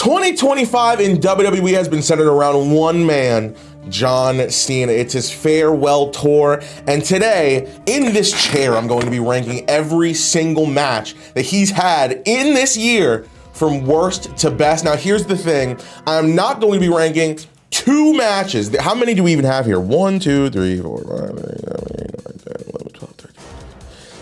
2025 in WWE has been centered around one man, John Cena. It's his farewell tour, and today, in this chair, I'm going to be ranking every single match that he's had in this year from worst to best. Now, here's the thing. I'm not going to be ranking two matches. How many do we even have here? 1, 2, 3, 4, 5, 6, 7, 8, 9, 10, 11, 12, 13,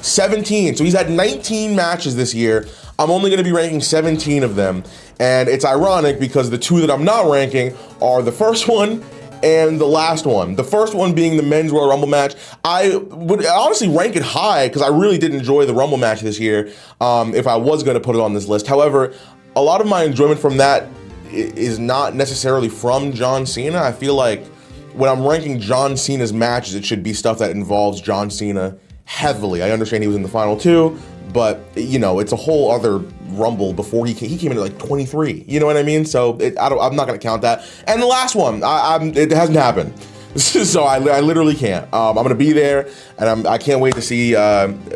17. So he's had 19 matches this year. I'm only going to be ranking 17 of them. And it's ironic because the two that I'm not ranking are the first one and the last one. The first one being the Men's Royal Rumble match. I would honestly rank it high because I really did enjoy the Rumble match this year if I was going to put it on this list. However, a lot of my enjoyment from that is not necessarily from John Cena. I feel like when I'm ranking John Cena's matches, it should be stuff that involves John Cena heavily. I understand he was in the final two, but you know, it's a whole other Rumble before he came in at like 23. You know what I mean? So I'm not gonna count that. And the last one, it hasn't happened. So I literally can't. I'm gonna be there, and I can't wait to see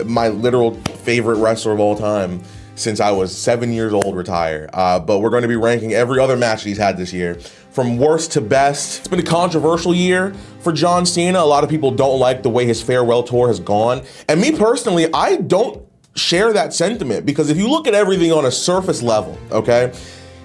my literal favorite wrestler of all time since I was 7 years old retire. But we're going to be ranking every other match he's had this year from worst to best. It's been a controversial year for John Cena. A lot of people don't like the way his farewell tour has gone. And me personally, I don't share that sentiment because if you look at everything on a surface level, okay,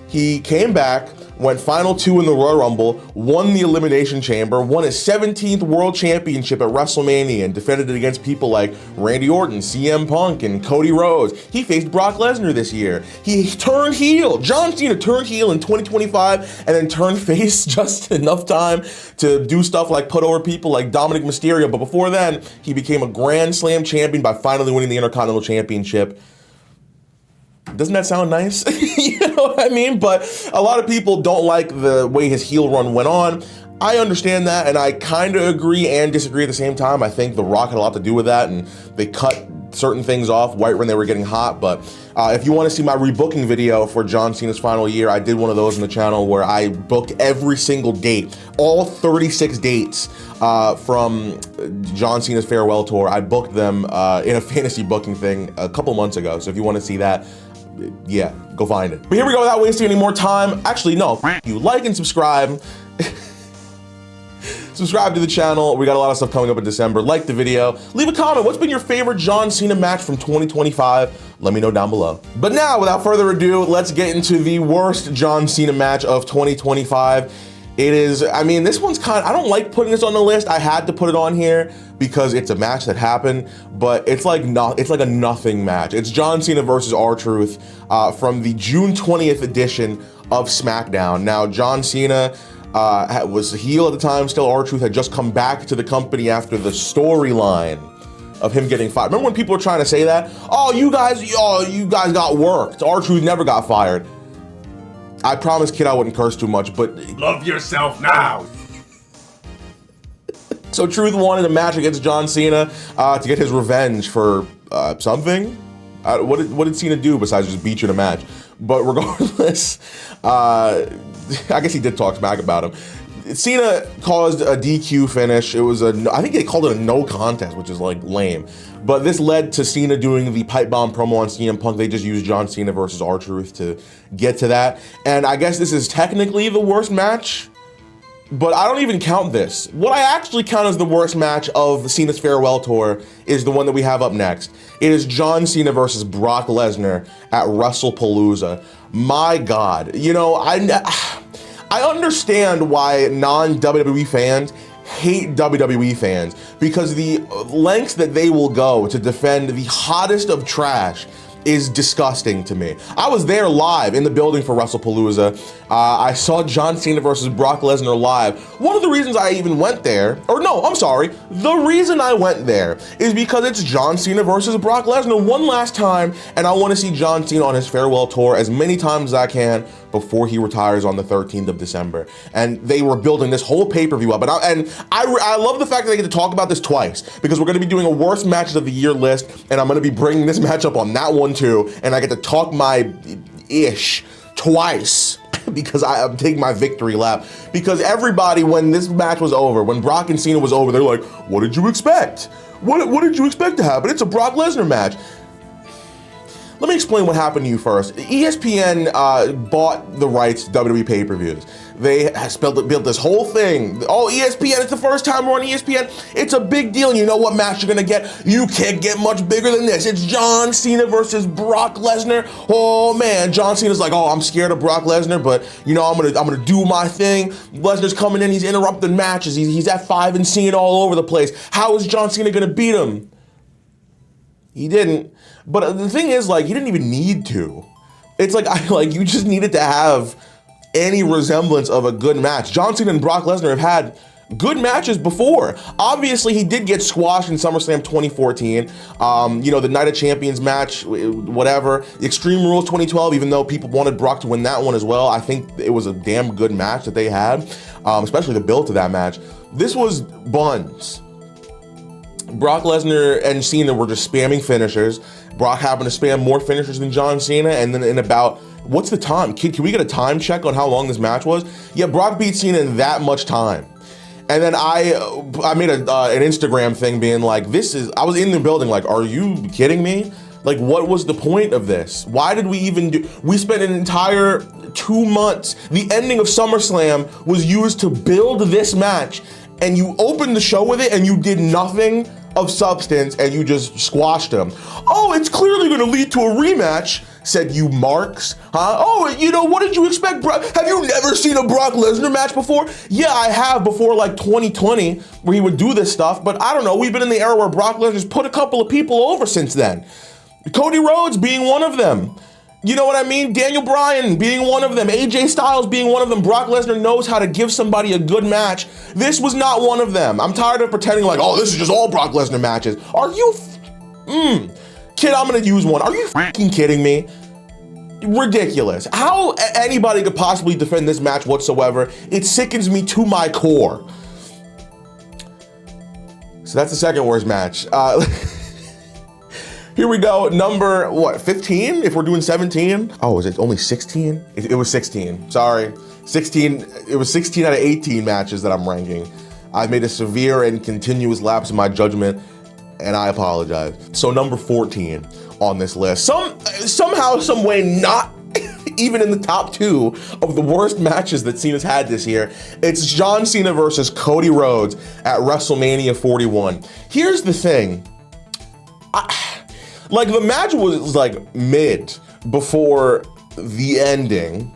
he came back, went final two in the Royal Rumble, won the Elimination Chamber, won his 17th World Championship at WrestleMania, and defended it against people like Randy Orton, CM Punk, and Cody Rhodes. He faced Brock Lesnar this year. He turned heel. John Cena turned heel in 2025 and then turned face just enough time to do stuff like put over people like Dominic Mysterio. But before then, he became a Grand Slam champion by finally winning the Intercontinental Championship. Doesn't that sound nice? You know what I mean? But a lot of people don't like the way his heel run went on. I understand that, and I kind of agree and disagree at the same time. I think The Rock had a lot to do with that, and they cut certain things off right when they were getting hot. But if you want to see my rebooking video for John Cena's final year, I did one of those on the channel where I booked every single date, all 36 dates from John Cena's farewell tour. I booked them in a fantasy booking thing a couple months ago. So if you want to see that, yeah, go find it. But here we go, without wasting any more time. Actually, no, you like and subscribe. Subscribe to the channel. We got a lot of stuff coming up in December. Like the video. Leave a comment. What's been your favorite John Cena match from 2025? Let me know down below. But now, without further ado, let's get into the worst John Cena match of 2025. It is, I mean, this one's I don't like putting this on the list. I had to put it on here because it's a match that happened, but it's like a nothing match. It's John Cena versus R-Truth from the June 20th edition of SmackDown. Now, John Cena was heel at the time, still R-Truth had just come back to the company after the storyline of him getting fired. Remember when people were trying to say that? Oh, you guys got worked. R-Truth never got fired. I promised Kid I wouldn't curse too much, but love yourself now. So Truth wanted a match against John Cena to get his revenge for something. What did Cena do besides just beat you in a match? But regardless, I guess he did talk smack about him. Cena caused a DQ finish. It was I think they called it a no contest, which is like lame. But this led to Cena doing the pipe bomb promo on CM Punk. They just used John Cena versus R-Truth to get to that. And I guess this is technically the worst match, but I don't even count this. What I actually count as the worst match of Cena's farewell tour is the one that we have up next. It is John Cena versus Brock Lesnar at WrestlePalooza. My God, you know, I understand why non-WWE fans hate WWE fans because the lengths that they will go to defend the hottest of trash is disgusting to me. I was there live in the building for WrestlePalooza. I saw John Cena versus Brock Lesnar live. One of the reasons I even went there, or no, I'm sorry, the reason I went there is because it's John Cena versus Brock Lesnar one last time, and I want to see John Cena on his farewell tour as many times as I can before he retires on the 13th of December. And they were building this whole pay-per-view up. And I love the fact that they get to talk about this twice because we're going to be doing a worst matches of the year list, and I'm going to be bringing this matchup on that one too, and I get to talk my ish twice because I'm taking my victory lap. Because everybody, when this match was over, when Brock and Cena was over, they're like, what did you expect? What did you expect to happen? It's a Brock Lesnar match. let me explain what happened to you first. ESPN bought the rights to WWE pay-per-views. They built this whole thing. Oh, ESPN, it's the first time we're on ESPN. It's a big deal. And you know what match you're gonna get? You can't get much bigger than this. It's John Cena versus Brock Lesnar. Oh man, John Cena's like, oh, I'm scared of Brock Lesnar, but you know, I'm gonna do my thing. Lesnar's coming in, he's interrupting matches. He's F5 and Cena all over the place. How is John Cena gonna beat him? He didn't. But the thing is, like, he didn't even need to. It's like you just needed to have any resemblance of a good match. John Cena and Brock Lesnar have had good matches before. Obviously, he did get squashed in SummerSlam 2014. You know, the Night of Champions match, whatever. Extreme Rules 2012, even though people wanted Brock to win that one as well, I think it was a damn good match that they had, especially the build to that match. This was buns. Brock Lesnar and Cena were just spamming finishers. Brock happened to spam more finishers than John Cena, and then in about, what's the time? Can we get a time check on how long this match was? Yeah, Brock beat Cena in that much time. And then I made an Instagram thing being like, I was in the building like, are you kidding me? Like, what was the point of this? Why did we even we spent an entire 2 months. The ending of SummerSlam was used to build this match, and you opened the show with it and you did nothing of substance and you just squashed him. Oh, it's clearly gonna lead to a rematch, said you marks, huh? Oh, you know, what did you expect, bro? Have you never seen a Brock Lesnar match before? Yeah, I have, before like 2020, where he would do this stuff, but I don't know, we've been in the era where Brock Lesnar's put a couple of people over since then. Cody Rhodes being one of them. You know what I mean? Daniel Bryan being one of them. AJ Styles being one of them. Brock Lesnar knows how to give somebody a good match. This was not one of them. I'm tired of pretending like, oh, this is just all Brock Lesnar matches. Are you, kid, I'm gonna use one. Are you fucking kidding me? Ridiculous. How anybody could possibly defend this match whatsoever, it sickens me to my core. So that's the second worst match. Here we go, number, 15? If we're doing 17? Oh, is it only 16? It was 16, sorry. 16, it was 16 out of 18 matches that I'm ranking. I've made a severe and continuous lapse in my judgment, and I apologize. So number 14 on this list. Somehow, some way, not even in the top 2 of the worst matches that Cena's had this year. It's John Cena versus Cody Rhodes at WrestleMania 41. Here's the thing. Like, the match was like mid before the ending.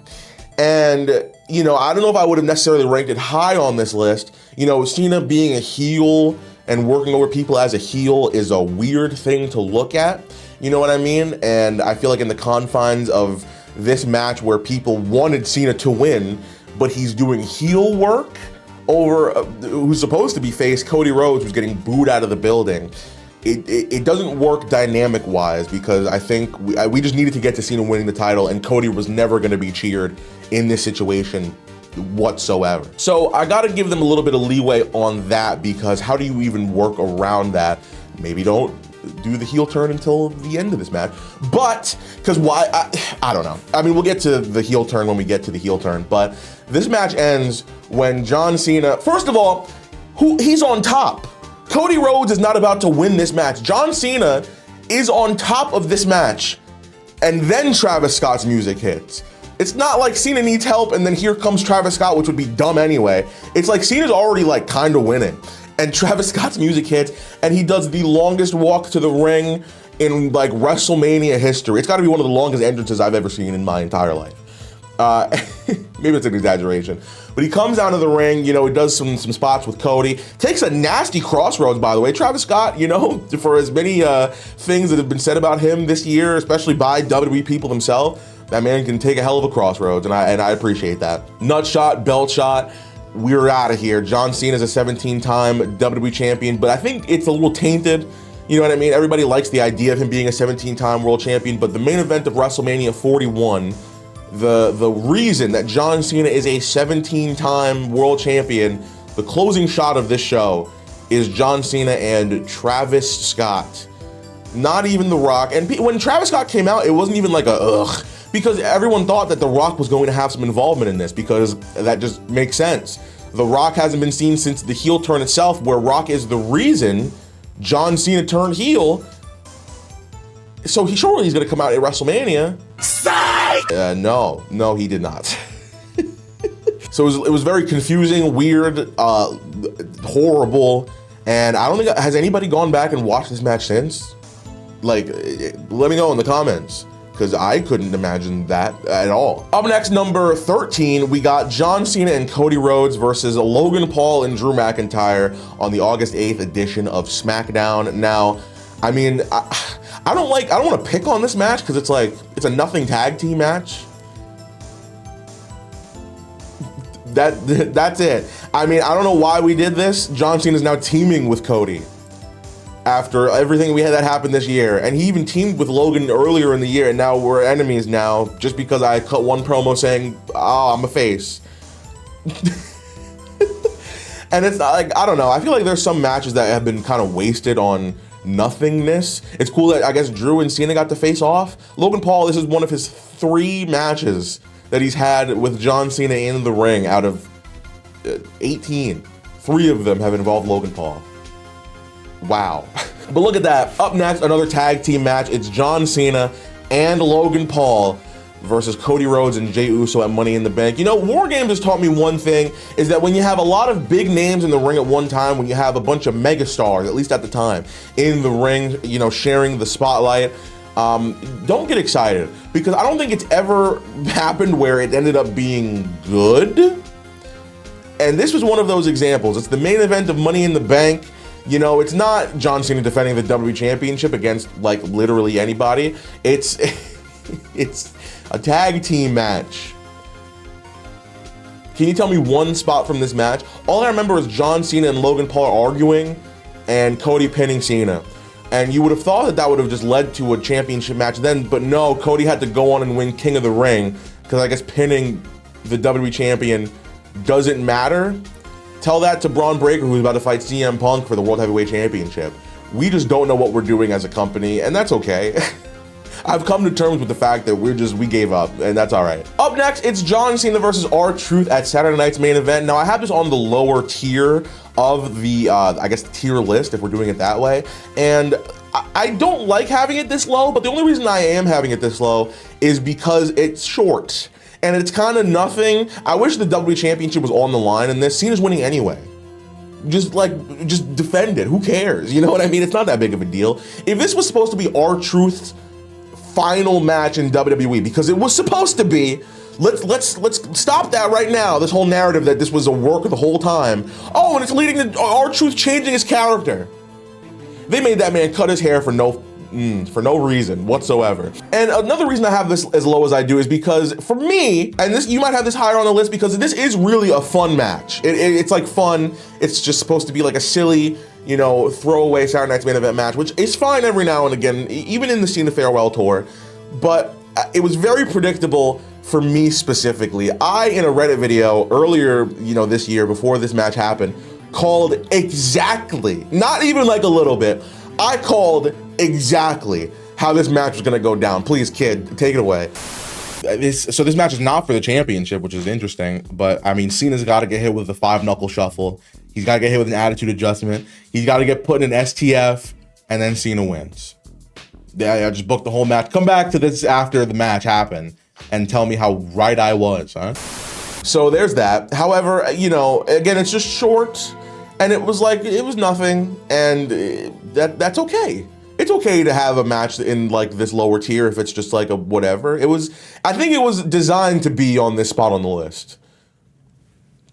And, you know, I don't know if I would have necessarily ranked it high on this list. You know, Cena being a heel and working over people as a heel is a weird thing to look at. You know what I mean? And I feel like in the confines of this match where people wanted Cena to win, but he's doing heel work over who's supposed to be face, Cody Rhodes, who's getting booed out of the building. It doesn't work dynamic wise, because I think we just needed to get to Cena winning the title, and Cody was never going to be cheered in this situation whatsoever. So I got to give them a little bit of leeway on that, because how do you even work around that? Maybe don't do the heel turn until the end of this match. But because why? I don't know. I mean, we'll get to the heel turn when we get to the heel turn. But this match ends when John Cena, first of all, he's on top. Cody Rhodes is not about to win this match. John Cena is on top of this match, and then Travis Scott's music hits. It's not like Cena needs help and then here comes Travis Scott, which would be dumb anyway. It's like Cena's already like kind of winning, and Travis Scott's music hits, and he does the longest walk to the ring in like WrestleMania history. It's got to be one of the longest entrances I've ever seen in my entire life. Maybe it's an exaggeration, but he comes out of the ring, you know, he does some spots with Cody, takes a nasty crossroads, by the way. Travis Scott, you know, for as many things that have been said about him this year, especially by WWE people themselves, that man can take a hell of a crossroads, and I appreciate that. Nut shot, belt shot, we're out of here. John Cena's a 17-time WWE champion, but I think it's a little tainted. You know what I mean? Everybody likes the idea of him being a 17-time world champion, but the main event of WrestleMania 41, the reason that John Cena is a 17-time world champion, the closing shot of this show is John Cena and Travis Scott. Not even The Rock. And when Travis Scott came out, it wasn't even like a ugh, because everyone thought that The Rock was going to have some involvement in this, because that just makes sense. The Rock hasn't been seen since the heel turn itself, where Rock is the reason John Cena turned heel. So surely he's gonna come out at WrestleMania. No, he did not. So it was very confusing, weird, horrible, and I don't think, has anybody gone back and watched this match since? Like, let me know in the comments, because I couldn't imagine that at all. Up next, number 13, we got John Cena and Cody Rhodes versus Logan Paul and Drew McIntyre on the August 8th edition of SmackDown. Now, I mean, I don't want to pick on this match because it's a nothing tag team match. That's it. I mean, I don't know why we did this. John Cena is now teaming with Cody after everything we had that happened this year, and he even teamed with Logan earlier in the year, and now we're enemies now just because I cut one promo saying, "Oh, I'm a face." And it's not like, I don't know. I feel like there's some matches that have been kind of wasted on nothingness. It's cool that I guess Drew and Cena got to face off. Logan Paul, this is one of his 3 matches that he's had with John Cena in the ring out of 18. 3 of them have involved Logan Paul. Wow. But look at that. Up next, another tag team match. It's John Cena and Logan Paul versus Cody Rhodes and Jey Uso at Money in the Bank. You know, War Games has taught me one thing, is that when you have a lot of big names in the ring at one time, when you have a bunch of megastars, at least at the time, in the ring, you know, sharing the spotlight, don't get excited, because I don't think it's ever happened where it ended up being good. And this was one of those examples. It's the main event of Money in the Bank. You know, it's not John Cena defending the WWE Championship against, like, literally anybody. It's a tag team match. Can you tell me one spot from this match? All I remember is John Cena and Logan Paul arguing and Cody pinning Cena. And you would have thought that that would have just led to a championship match then, but no, Cody had to go on and win King of the Ring, because I guess pinning the WWE champion doesn't matter. Tell that to Braun Breaker, who's about to fight CM Punk for the World Heavyweight Championship. We just don't know what we're doing as a company, and that's okay. I've come to terms with the fact that we gave up, and that's all right. Up next, it's John Cena versus R-Truth at Saturday night's main event. Now, I have this on the lower tier of the, I guess, the tier list, if we're doing it that way. And I don't like having it this low, but the only reason I am having it this low is because it's short. And it's kind of nothing. I wish the WWE Championship was on the line in this. Cena's winning anyway. Just defend it. Who cares? You know what I mean? It's not that big of a deal. If this was supposed to be R-Truth's final match in WWE, because it was supposed to be, let's stop that right now. This whole narrative that this was a work the whole time. Oh, and it's leading to R-Truth changing his character. They made that man cut his hair for no reason whatsoever. And another reason I have this as low as I do is because, for me, and this, you might have this higher on the list, because this is really a fun match. It's like fun. It's just supposed to be like a silly, you know, throwaway Saturday night's main event match, which is fine every now and again, even in the Cena Farewell Tour. But it was very predictable for me specifically. I, in a Reddit video earlier, you know, this year, before this match happened, called exactly, not even like a little bit, I called exactly how this match was gonna go down. Please, kid, take it away. So this match is not for the championship, which is interesting, but I mean, Cena's gotta get hit with the 5-knuckle shuffle. He's gotta get hit with an attitude adjustment. He's gotta get put in an STF, and then Cena wins. Yeah, just book the whole match. Come back to this after the match happened and tell me how right I was, huh? So there's that. However, you know, again, it's just short, and it was nothing, and that's okay. It's okay to have a match in like this lower tier if it's just like a whatever. I think it was designed to be on this spot on the list.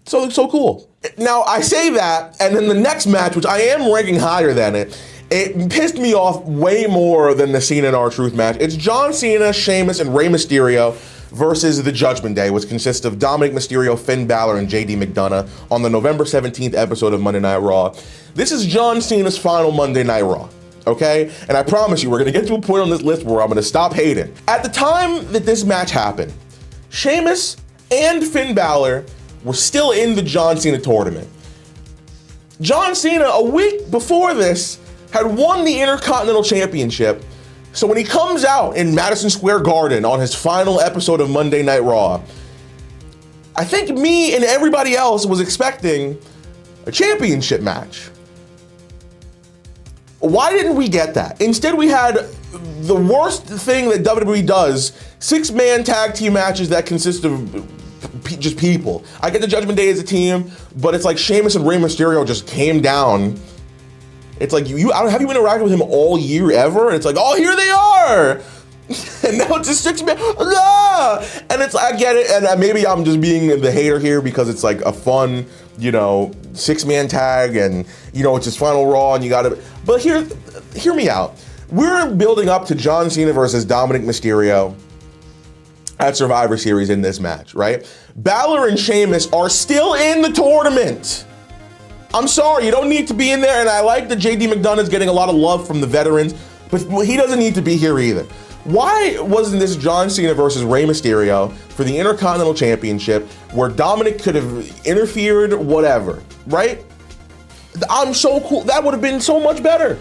So cool. Now, I say that, and then the next match, which I am ranking higher than it pissed me off way more than the Cena and R-Truth match. It's John Cena, Sheamus, and Rey Mysterio versus the Judgment Day, which consists of Dominic Mysterio, Finn Balor, and JD McDonough on the November 17th episode of Monday Night Raw. This is John Cena's final Monday Night Raw, okay? And I promise you, we're gonna get to a point on this list where I'm gonna stop hating. At the time that this match happened, Sheamus and Finn Balor were still in the John Cena tournament. John Cena, a week before this, had won the Intercontinental Championship. So when he comes out in Madison Square Garden on his final episode of Monday Night Raw, I think me and everybody else was expecting a championship match. Why didn't we get that? Instead, we had the worst thing that WWE does, 6-man tag team matches that consist of just people. I get the Judgment Day as a team, but it's like Sheamus and Rey Mysterio just came down. It's like, have you interacted with him all year ever? And it's like, oh, here they are. And now it's a 6-man, and it's, I get it, and maybe I'm just being the hater here because it's like a fun, 6-man tag, and it's his final Raw, and you gotta, but hear me out. We're building up to John Cena versus Dominic Mysterio at Survivor Series in this match, right? Balor and Sheamus are still in the tournament. I'm sorry, you don't need to be in there, and I like that JD McDonough's getting a lot of love from the veterans, but he doesn't need to be here either. Why wasn't this John Cena versus Rey Mysterio for the Intercontinental Championship where Dominic could have interfered, whatever, right? I'm so cool. That would have been so much better.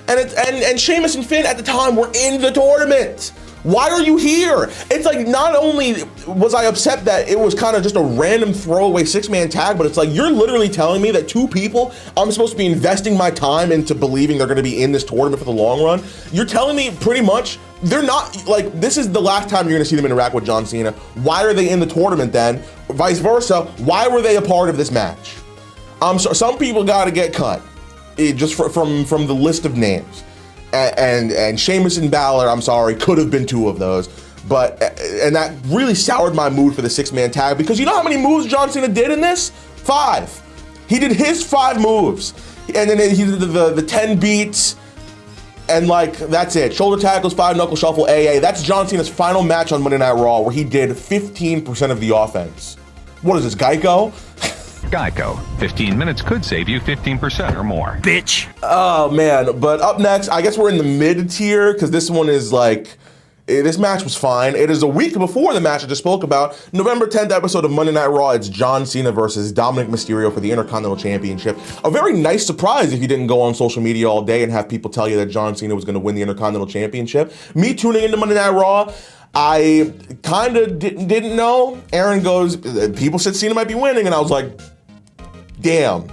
And Sheamus and Finn at the time were in the tournament. Why are you here? It's like, not only was I upset that it was kind of just a random throwaway 6-man tag, but it's like, you're literally telling me that 2 people I'm supposed to be investing my time into believing they're going to be in this tournament for the long run. You're telling me pretty much they're not, like, this is the last time you're going to see them interact with John Cena. Why are they in the tournament then? Vice versa, why were they a part of this match? Some people got to get cut, just from the list of names. And Sheamus and Balor, I'm sorry, could have been 2 of those. And that really soured my mood for the 6-man tag, because you know how many moves John Cena did in this? 5. He did his 5 moves. And then he did the 10 beats, and like, that's it. Shoulder tackles, 5 knuckle shuffle, AA. That's John Cena's final match on Monday Night Raw, where he did 15% of the offense. What is this, Geico? Geico. 15 minutes could save you 15% or more. Bitch. Oh man, but up next, I guess we're in the mid tier, because this one is like, this match was fine. It is a week before the match I just spoke about. November 10th episode of Monday Night Raw. It's John Cena versus Dominic Mysterio for the Intercontinental Championship. A very nice surprise if you didn't go on social media all day and have people tell you that John Cena was going to win the Intercontinental Championship. Me tuning into Monday Night Raw, I kind of didn't know. Aaron goes, people said Cena might be winning, and I was like, damn.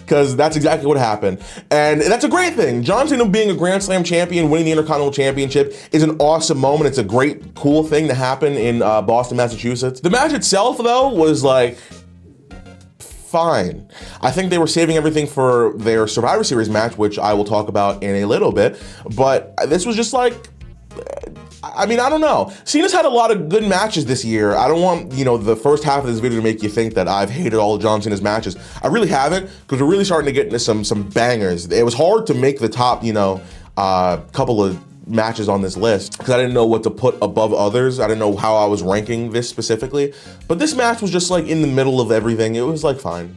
Because that's exactly what happened. And that's a great thing. John Cena being a Grand Slam champion, winning the Intercontinental Championship is an awesome moment. It's a great, cool thing to happen in Boston, Massachusetts. The match itself, though, was like, fine. I think they were saving everything for their Survivor Series match, which I will talk about in a little bit. But this was just like, I mean, I don't know. Cena's had a lot of good matches this year. I don't want, the first half of this video to make you think that I've hated all of John Cena's matches. I really haven't, because we're really starting to get into some bangers. It was hard to make the top, couple of matches on this list, because I didn't know what to put above others. I didn't know how I was ranking this specifically. But this match was just like in the middle of everything. It was like fine.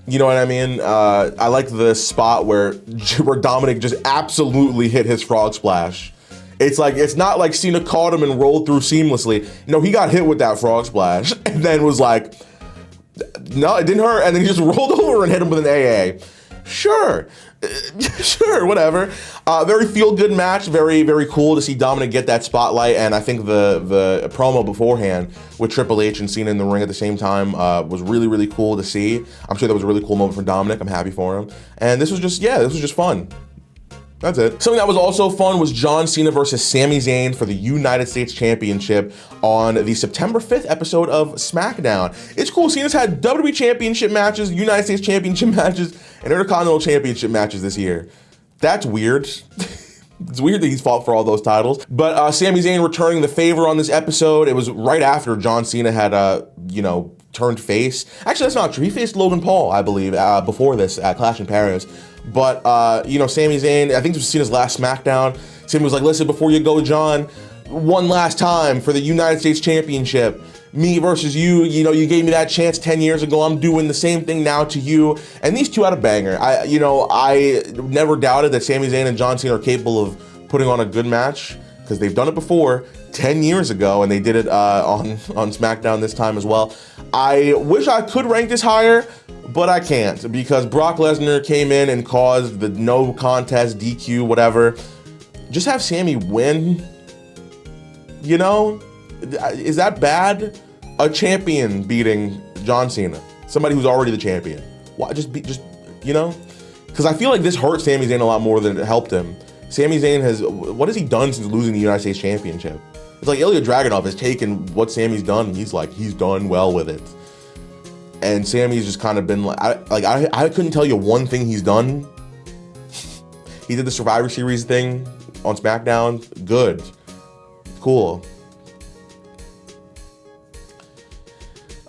You know what I mean? I like the spot where Dominic just absolutely hit his frog splash. It's not like Cena caught him and rolled through seamlessly. No, he got hit with that frog splash and then was like, no, it didn't hurt. And then he just rolled over and hit him with an AA. Sure, whatever. Very feel-good match. Very, very cool to see Dominic get that spotlight. And I think the promo beforehand with Triple H and Cena in the ring at the same time was really, really cool to see. I'm sure that was a really cool moment for Dominic. I'm happy for him. And this was just fun. That's it. Something that was also fun was John Cena versus Sami Zayn for the United States Championship on the September 5th episode of SmackDown. It's cool. Cena's had WWE Championship matches, United States Championship matches, and Intercontinental Championship matches this year. That's weird. It's weird that he's fought for all those titles. But Sami Zayn returning the favor on this episode. It was right after John Cena had, turned face. Actually, that's not true. He faced Logan Paul, I believe, before this at Clash in Paris. But, Sami Zayn, I think this was Cena's last SmackDown. Sami was like, listen, before you go, John, one last time for the United States Championship. Me versus you, you gave me that chance 10 years ago. I'm doing the same thing now to you. And these two had a banger. I never doubted that Sami Zayn and John Cena are capable of putting on a good match, because they've done it before 10 years ago, and they did it on SmackDown this time as well. I wish I could rank this higher, but I can't, because Brock Lesnar came in and caused the no contest, DQ, whatever. Just have Sami win, Is that bad? A champion beating John Cena, somebody who's already the champion. Why? Because because I feel like this hurt Sami Zayn a lot more than it helped him. Sami Zayn what has he done since losing the United States Championship? It's like Ilya Dragunov has taken what Sami's done, and he's done well with it. And Sami's just kind of been I couldn't tell you one thing he's done. He did the Survivor Series thing on SmackDown. Good. Cool.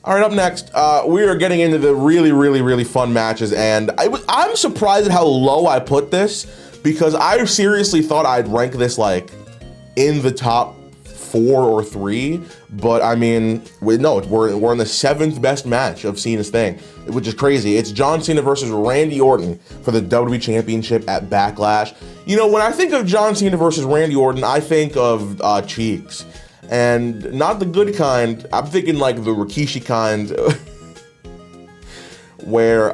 All right, up next, we are getting into the really, really, really fun matches, and I'm surprised at how low I put this, because I seriously thought I'd rank this like in the top 4 or 3, but I mean, we're in the 7th best match of Cena's thing, which is crazy. It's John Cena versus Randy Orton for the WWE Championship at Backlash. You know, when I think of John Cena versus Randy Orton, I think of cheeks. And not the good kind. I'm thinking like the Rikishi kind, where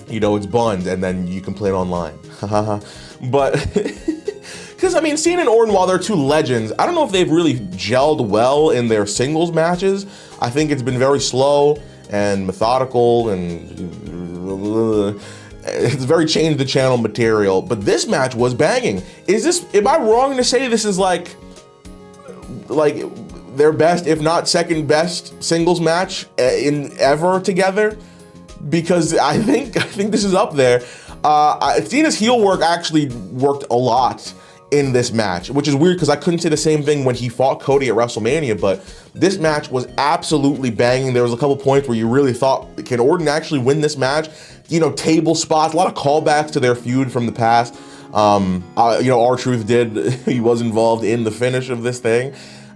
it's bunned and then you can play it online. But because I mean, Cena and Orton, while they're two legends, I don't know if they've really gelled well in their singles matches. I think it's been very slow and methodical, and it's very change the channel material. But this match was banging. Am I wrong to say this is like their best, if not second best singles match in ever together? Because I think this is up there. Cena's heel work actually worked a lot in this match, which is weird because I couldn't say the same thing when he fought Cody at WrestleMania, but this match was absolutely banging. There was a couple points where you really thought, can Orton actually win this match? Table spots, a lot of callbacks to their feud from the past. R-Truth he was involved in the finish of this thing,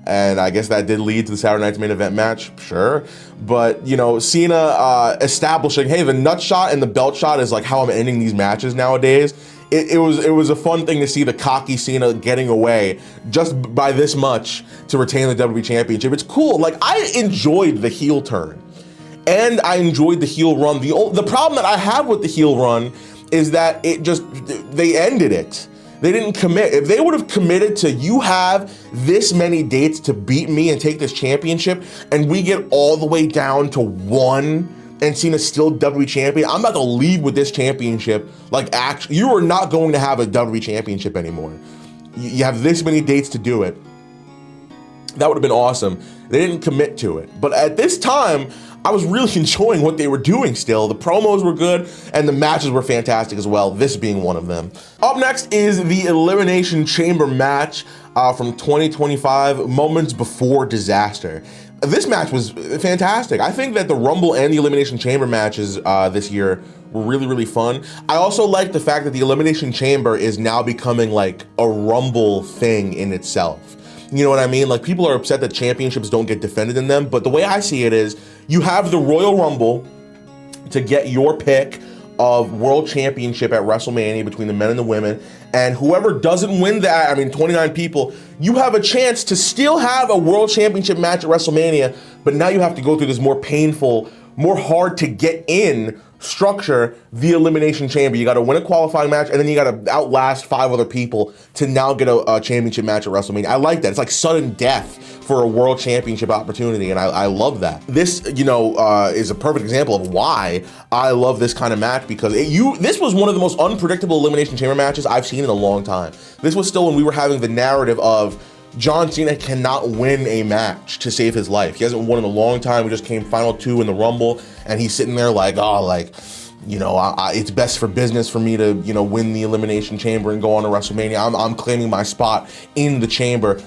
and I guess that did lead to the Saturday Night's Main Event match, sure. But, Cena establishing, hey, the nut shot and the belt shot is like how I'm ending these matches nowadays. It was a fun thing to see the cocky Cena getting away just by this much to retain the WWE Championship. It's cool. Like, I enjoyed the heel turn, and I enjoyed the heel run. The problem that I have with the heel run is that they ended it. They didn't commit. If they would have committed to, you have this many dates to beat me and take this championship, and we get all the way down to 1, and Cena's still WWE champion, I'm about to leave with this championship. Like, actually, you are not going to have a WWE championship anymore. You have this many dates to do it. That would have been awesome. They didn't commit to it. But at this time, I was really enjoying what they were doing still. The promos were good, and the matches were fantastic as well, this being one of them. Up next is the Elimination Chamber match from 2025, moments before Disaster. This match was fantastic. I think that the Rumble and the Elimination Chamber matches this year were really, really fun. I also like the fact that the Elimination Chamber is now becoming like a Rumble thing in itself. You know what I mean? Like, people are upset that championships don't get defended in them, but the way I see it is, you have the Royal Rumble to get your pick of World Championship at WrestleMania between the men and the women, and whoever doesn't win that, 29 people, you have a chance to still have a World Championship match at WrestleMania, but now you have to go through this more painful, more hard to get in structure, the Elimination Chamber. You got to win a qualifying match, and then you got to outlast 5 other people to now get a championship match at WrestleMania. I like that. It's like sudden death for a world championship opportunity, and I love that. This, is a perfect example of why I love this kind of match, because this was one of the most unpredictable Elimination Chamber matches I've seen in a long time. This was still when we were having the narrative of John Cena cannot win a match to save his life. He hasn't won in a long time. We just came final 2 in the Rumble, and he's sitting there like, it's best for business for me to, win the Elimination Chamber and go on to WrestleMania. I'm claiming my spot in the chamber.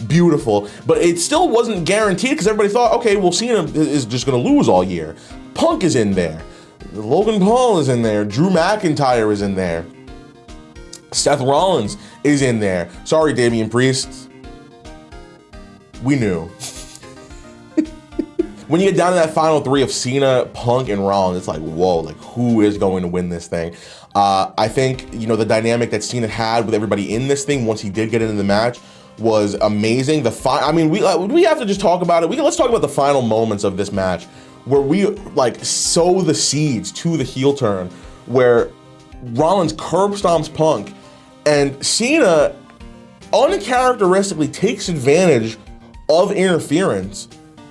Beautiful. But it still wasn't guaranteed, because everybody thought, okay, well, Cena is just going to lose all year. Punk is in there. Logan Paul is in there. Drew McIntyre is in there. Seth Rollins is in there. Sorry, Damian Priest. We knew. When you get down to that final 3 of Cena, Punk, and Rollins, it's like, whoa, like, who is going to win this thing? I think, the dynamic that Cena had with everybody in this thing once he did get into the match was amazing. We have to just talk about it. Let's talk about the final moments of this match, where we sow the seeds to the heel turn, where Rollins curb stomps Punk, and Cena uncharacteristically takes advantage of interference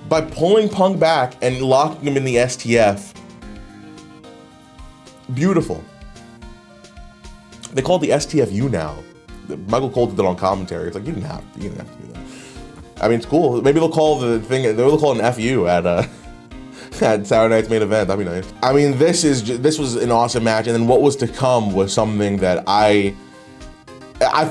by pulling Punk back and locking him in the STF. Beautiful. They call it the STFU now. Michael Cole did it on commentary. It's like, you didn't have to do that. I mean, it's cool. Maybe they'll call the thing, they'll call it an FU at Saturday Night's Main Event. That'd be nice. I mean, this was an awesome match, and then what was to come was something that I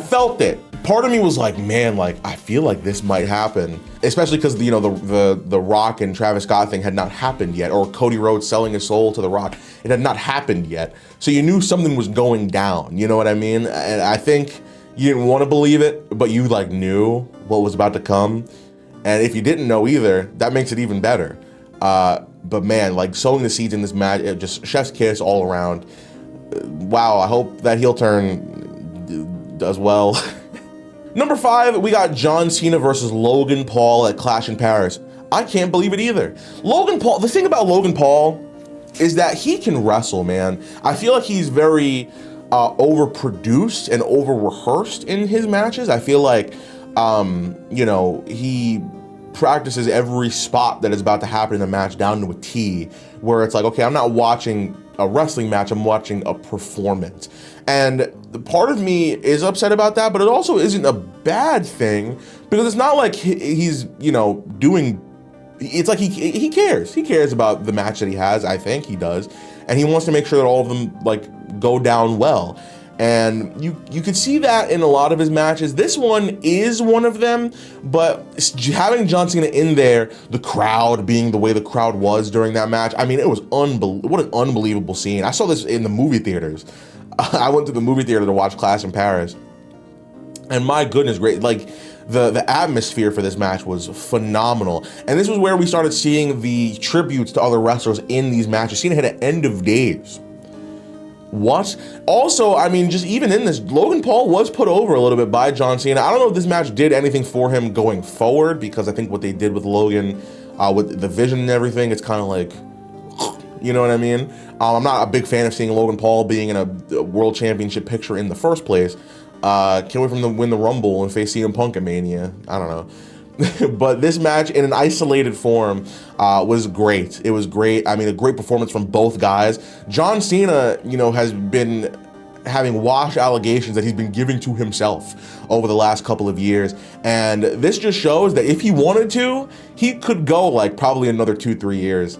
felt it. Part of me was like, man, like, I feel like this might happen, especially because, you know, the Rock and Travis Scott thing had not happened yet, or Cody Rhodes selling his soul to the Rock. It had not happened yet. So you knew something was going down, you know what I mean? And I think you didn't want to believe it, but you like knew what was about to come. And if you didn't know either, that makes it even better. But man, like, sowing the seeds in this match, it just chef's kiss all around. Wow, I hope that heel turn does well. Number 5, we got John Cena versus Logan Paul at Clash in Paris. I can't believe it either. Logan Paul, the thing about Logan Paul is that he can wrestle, man. I feel like he's very overproduced and over-rehearsed in his matches. I feel like, you know, he practices every spot that is about to happen in the match down to a T, where it's like, okay, I'm not watching a wrestling match, I'm watching a performance. And part of me is upset about that, but it also isn't a bad thing, because it's not like he's, you know, doing, it's like he cares. He cares about the match that he has, I think he does, and he wants to make sure that all of them, like, go down well. And you can see that in a lot of his matches. This one is one of them, but having John Cena in there, the crowd being the way the crowd was during that match, I mean, it was what an unbelievable scene. I saw this in the movie theaters. I went to the movie theater to watch Clash in Paris, and my goodness, great, like, the atmosphere for this match was phenomenal. And this was where we started seeing the tributes to other wrestlers in these matches. Cena had an end of days. What? Also, I mean, just even in this, Logan Paul was put over a little bit by John Cena. I don't know if this match did anything for him going forward, because I think what they did with Logan, with the vision and everything, it's kind of like, you know what I mean? I'm not a big fan of seeing Logan Paul being in a world championship picture in the first place. Can't wait for him to win the Rumble and face CM Punk at Mania. I don't know. But this match in an isolated form was great. It was great. I mean, a great performance from both guys. John Cena, you know, has been having wash allegations that he's been giving to himself over the last couple of years. And this just shows that if he wanted to, he could go like probably another 2-3 years.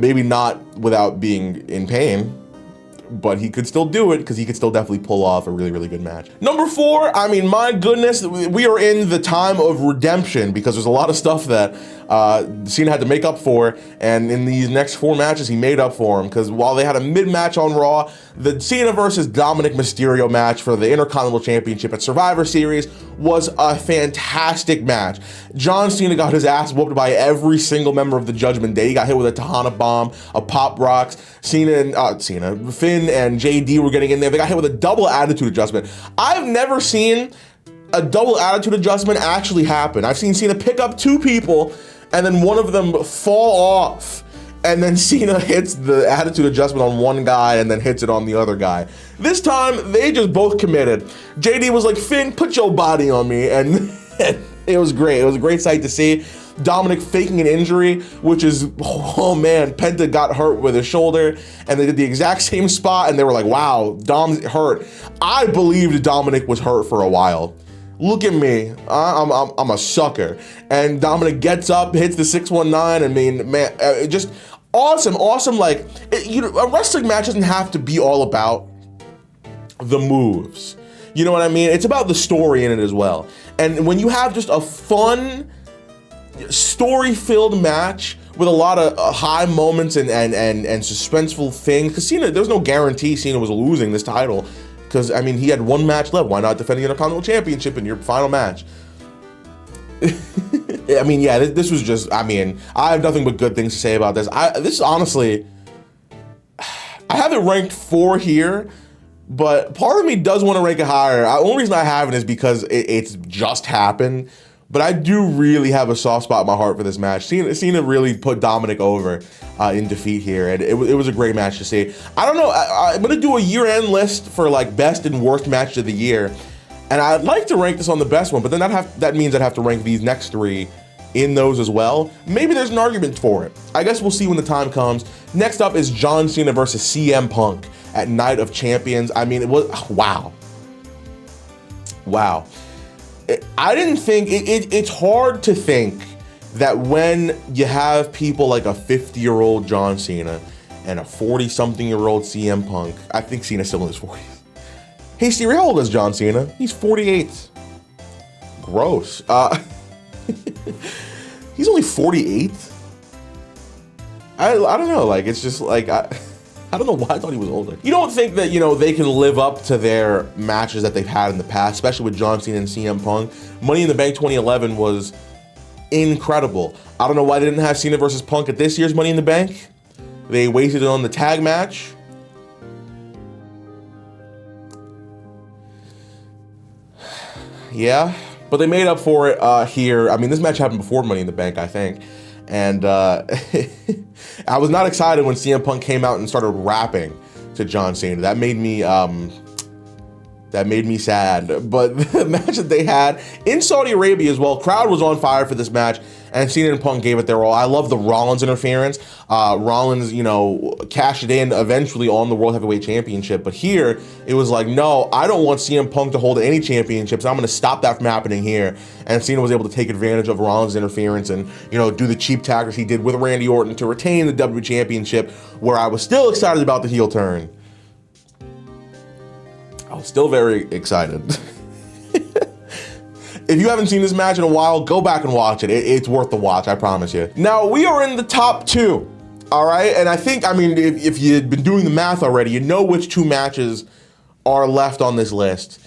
Maybe not without being in pain, but he could still do it, because he could still definitely pull off a really, really good match. Number 4, I mean, my goodness, we are in the time of redemption, because there's a lot of stuff that Cena had to make up for, and in these next 4 matches, he made up for them, because while they had a mid-match on Raw, the Cena versus Dominic Mysterio match for the Intercontinental Championship at Survivor Series was a fantastic match. John Cena got his ass whooped by every single member of the Judgment Day. He got hit with a Tahana Bomb, a Pop Rocks. Finn and JD were getting in there. They got hit with a double attitude adjustment. I've never seen a double attitude adjustment actually happen. I've seen Cena pick up 2 people and then one of them fall off, and then Cena hits the attitude adjustment on one guy and then hits it on the other guy. This time, they just both committed. JD was like, Finn, put your body on me, and it was great. It was a great sight to see. Dominic faking an injury, which is, oh man, Penta got hurt with his shoulder, and they did the exact same spot, and they were like, wow, Dom's hurt. I believed Dominic was hurt for a while. Look at me, I'm a sucker. And Dominic gets up, hits the 619. I mean, man, just awesome. Like, you know, a wrestling match doesn't have to be all about the moves. You know what I mean? It's about the story in it as well. And when you have just a fun, story-filled match with a lot of high moments and suspenseful things, because Cena, there's no guarantee Cena was losing this title. Because, I mean, he had 1 match left. Why not defend the Intercontinental Championship in your final match? I mean, yeah, this was just, I mean, I have nothing but good things to say about this. This honestly, I have it ranked 4 here, but part of me does want to rank it higher. The only reason I haven't is because it's just happened. But I do really have a soft spot in my heart for this match. Cena really put Dominic over in defeat here, and it was a great match to see. I don't know, I'm gonna do a year-end list for like best and worst match of the year, and I'd like to rank this on the best one, but then that means I'd have to rank these next 3 in those as well. Maybe there's an argument for it. I guess we'll see when the time comes. Next up is John Cena versus CM Punk at Night of Champions. I mean, it was, wow. Wow. I didn't think, it's hard to think that when you have people like a 50-year-old John Cena and a 40-something-year-old CM Punk, I think Cena's still in his 40s. Hey Siri, how old is John Cena? He's 48. Gross. He's only 48? I don't know, like, it's just like, I don't know why I thought he was older. You don't think that, you know, they can live up to their matches that they've had in the past, especially with John Cena and CM Punk. Money in the Bank 2011 was incredible. I don't know why they didn't have Cena versus Punk at this year's Money in the Bank. They wasted it on the tag match. Yeah, but they made up for it here. I mean, this match happened before Money in the Bank, I think. And I was not excited when CM Punk came out and started rapping to John Cena. That made me sad. But the match that they had in Saudi Arabia as well, crowd was on fire for this match, and Cena and Punk gave it their all. I love the Rollins interference. Rollins, you know, cashed it in eventually on the World Heavyweight Championship. But here, it was like, no, I don't want CM Punk to hold any championships. I'm going to stop that from happening here. And Cena was able to take advantage of Rollins' interference and, you know, do the cheap tactics he did with Randy Orton to retain the WWE Championship, where I was still excited about the heel turn. I was still very excited. If you haven't seen this match in a while, go back and watch it. It's worth the watch, I promise you. Now, we are in the top 2, all right? And I think, I mean, if you'd been doing the math already, you know which 2 matches are left on this list.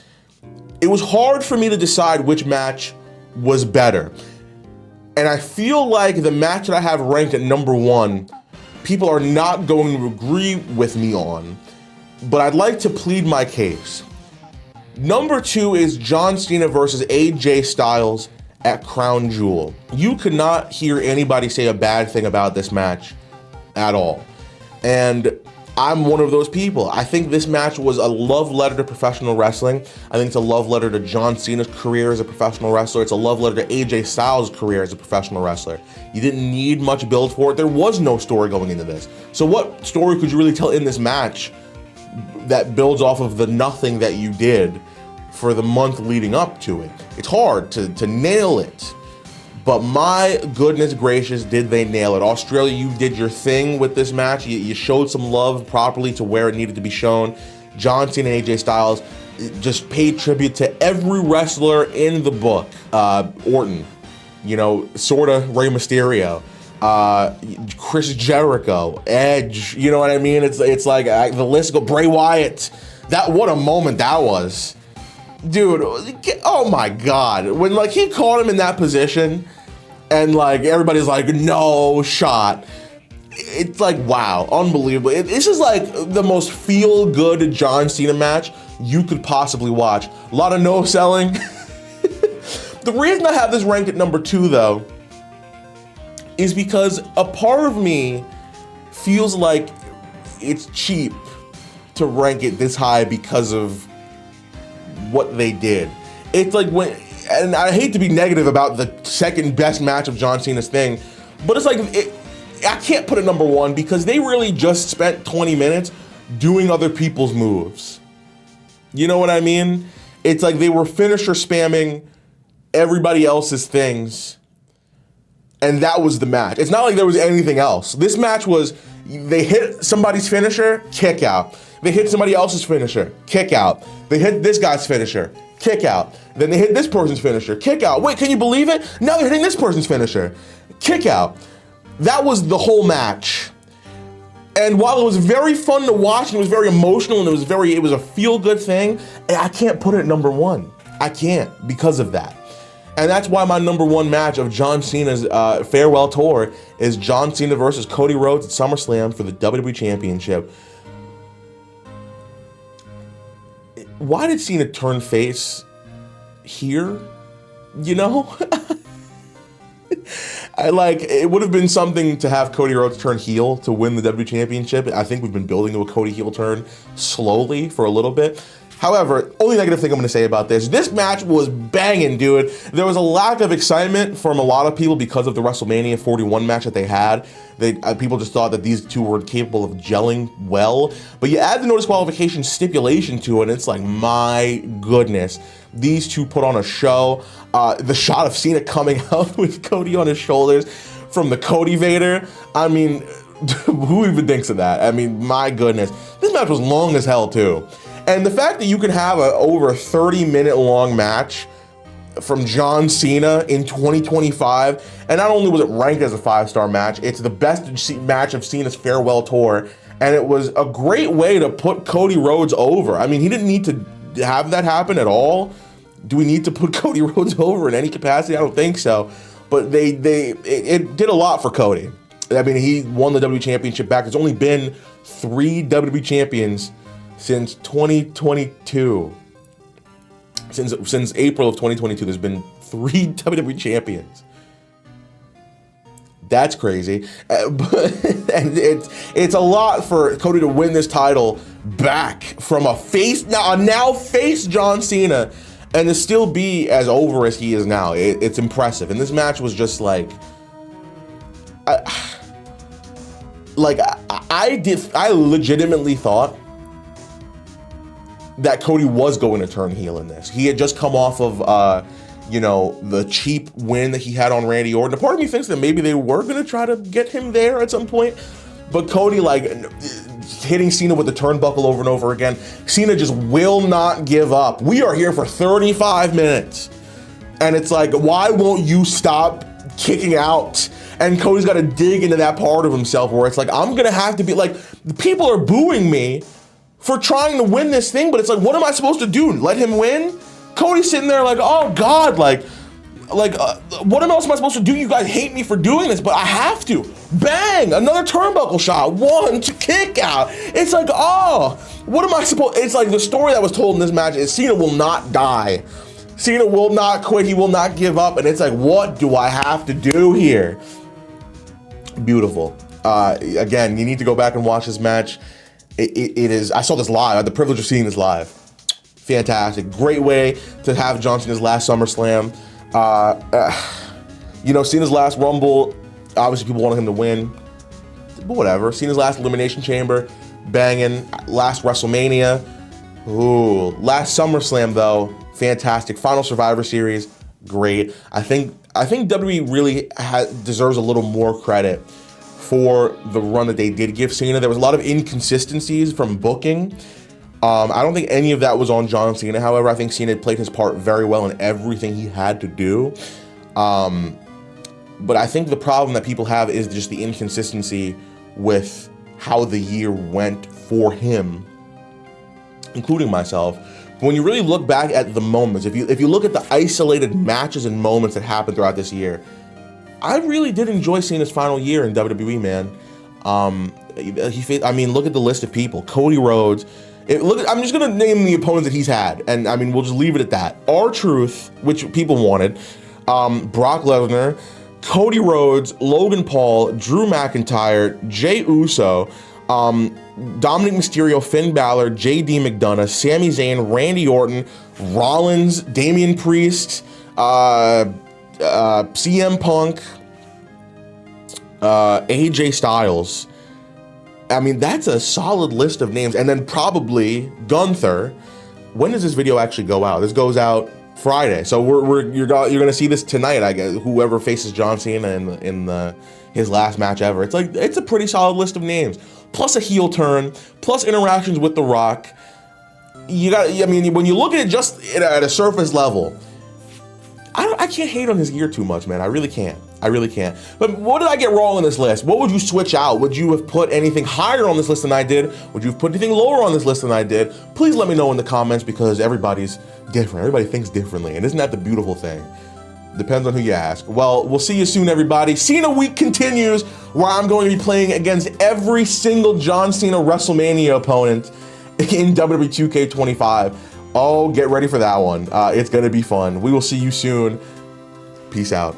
It was hard for me to decide which match was better. And I feel like the match that I have ranked at number 1, people are not going to agree with me on, but I'd like to plead my case. Number 2 is John Cena versus AJ Styles at Crown Jewel. You could not hear anybody say a bad thing about this match at all. And I'm one of those people. I think this match was a love letter to professional wrestling. I think it's a love letter to John Cena's career as a professional wrestler. It's a love letter to AJ Styles' career as a professional wrestler. You didn't need much build for it. There was no story going into this. So what story could you really tell in this match that builds off of the nothing that you did for the month leading up to it? It's hard to nail it, but my goodness gracious, did they nail it. Australia, you did your thing with this match. You showed some love properly to where it needed to be shown. John Cena and AJ Styles just paid tribute to every wrestler in the book. Orton, you know, sorta Rey Mysterio, Chris Jericho, Edge, you know what I mean? It's like the list go. Bray Wyatt. What a moment that was. Dude, oh my God. When like he caught him in that position and like everybody's like, no shot. It's like, wow, unbelievable. This is like the most feel-good John Cena match you could possibly watch. A lot of no selling. The reason I have this ranked at number 2 though is because a part of me feels like it's cheap to rank it this high because of what they did. It's like when, and I hate to be negative about the second best match of John Cena's thing, but it's like, I can't put it number 1 because they really just spent 20 minutes doing other people's moves. You know what I mean? It's like they were finisher spamming everybody else's things, and that was the match. It's not like there was anything else. This match was, they hit somebody's finisher, kick out. They hit somebody else's finisher, kick out. They hit this guy's finisher, kick out. Then they hit this person's finisher, kick out. Wait, can you believe it? Now they're hitting this person's finisher, kick out. That was the whole match. And while it was very fun to watch and it was very emotional and it was a feel-good thing, I can't put it at number 1. I can't because of that. And that's why my number 1 match of John Cena's farewell tour is John Cena versus Cody Rhodes at SummerSlam for the WWE Championship. Why did Cena turn face here? You know? It would have been something to have Cody Rhodes turn heel to win the WWE Championship. I think we've been building to a Cody heel turn slowly for a little bit. However, only negative thing I'm going to say about this match was banging, dude. There was a lack of excitement from a lot of people because of the WrestleMania 41 match that they had. People just thought that these two were capable of gelling well. But you add the no disqualification stipulation to it, and it's like, my goodness. These two put on a show. The shot of Cena coming out with Cody on his shoulders from the Cody Vader. I mean, who even thinks of that? I mean, my goodness. This match was long as hell, too. And the fact that you can have a over 30-minute long match from John Cena in 2025, and not only was it ranked as a 5-star match, it's the best match of Cena's farewell tour, and it was a great way to put Cody Rhodes over. I mean, he didn't need to have that happen at all. Do we need to put Cody Rhodes over in any capacity? I don't think so. But it did a lot for Cody. I mean, he won the WWE Championship back. There's only been 3 WWE champions since 2022. Since April of 2022, there's been 3 WWE champions. That's crazy. And it's a lot for Cody to win this title back from a now face John Cena, and to still be as over as he is now. It's impressive. And this match was just like, I legitimately thought that Cody was going to turn heel in this. He had just come off of, the cheap win that he had on Randy Orton. A part of me thinks that maybe they were going to try to get him there at some point, but Cody, hitting Cena with the turnbuckle over and over again. Cena just will not give up. We are here for 35 minutes. And it's like, why won't you stop kicking out? And Cody's got to dig into that part of himself where it's like, I'm going to have to be like, the people are booing me for trying to win this thing, but it's like, what am I supposed to do? Let him win? Cody's sitting there like, oh God, what else am I supposed to do? You guys hate me for doing this, but I have to. Bang, another turnbuckle shot, 1, 2, kick out. It's like, oh, what am I supposed, it's like the story that was told in this match is Cena will not die. Cena will not quit, he will not give up, and it's like, what do I have to do here? Beautiful. Again, you need to go back and watch this match. It is, I saw this live, I had the privilege of seeing this live. Fantastic, great way to have John Cena's last SummerSlam. Cena's last Rumble, obviously people wanted him to win, but whatever. Cena's last Elimination Chamber, banging. Last WrestleMania, ooh. Last SummerSlam though, fantastic. Final Survivor Series, great. I think WWE really deserves a little more credit for the run that they did give Cena. There was a lot of inconsistencies from booking. I don't think any of that was on John Cena. However, I think Cena played his part very well in everything he had to do. But I think the problem that people have is just the inconsistency with how the year went for him, including myself. But when you really look back at the moments, if you look at the isolated matches and moments that happened throughout this year, I really did enjoy Cena's final year in WWE, man. Look at the list of people. Cody Rhodes. I'm just gonna name the opponents that he's had, and we'll just leave it at that. R-Truth, which people wanted, Brock Lesnar, Cody Rhodes, Logan Paul, Drew McIntyre, Jey Uso, Dominic Mysterio, Finn Balor, J.D. McDonough, Sami Zayn, Randy Orton, Rollins, Damian Priest, CM Punk, AJ Styles. That's a solid list of names. And then probably Gunther. When does this video actually go out? This goes out Friday. So you're gonna see this tonight, I guess. Whoever faces John Cena in his last match ever. It's a pretty solid list of names. Plus a heel turn. Plus interactions with The Rock. When you look at it just at a surface level, I can't hate on his gear too much, man. I really can't. But what did I get wrong on this list? What would you switch out? Would you have put anything higher on this list than I did? Would you have put anything lower on this list than I did? Please let me know in the comments, because everybody's different. Everybody thinks differently. And isn't that the beautiful thing? Depends on who you ask. Well, we'll see you soon, everybody. Cena Week continues, where I'm going to be playing against every single John Cena WrestleMania opponent in WWE 2K25. Oh, get ready for that one. It's going to be fun. We will see you soon. Peace out.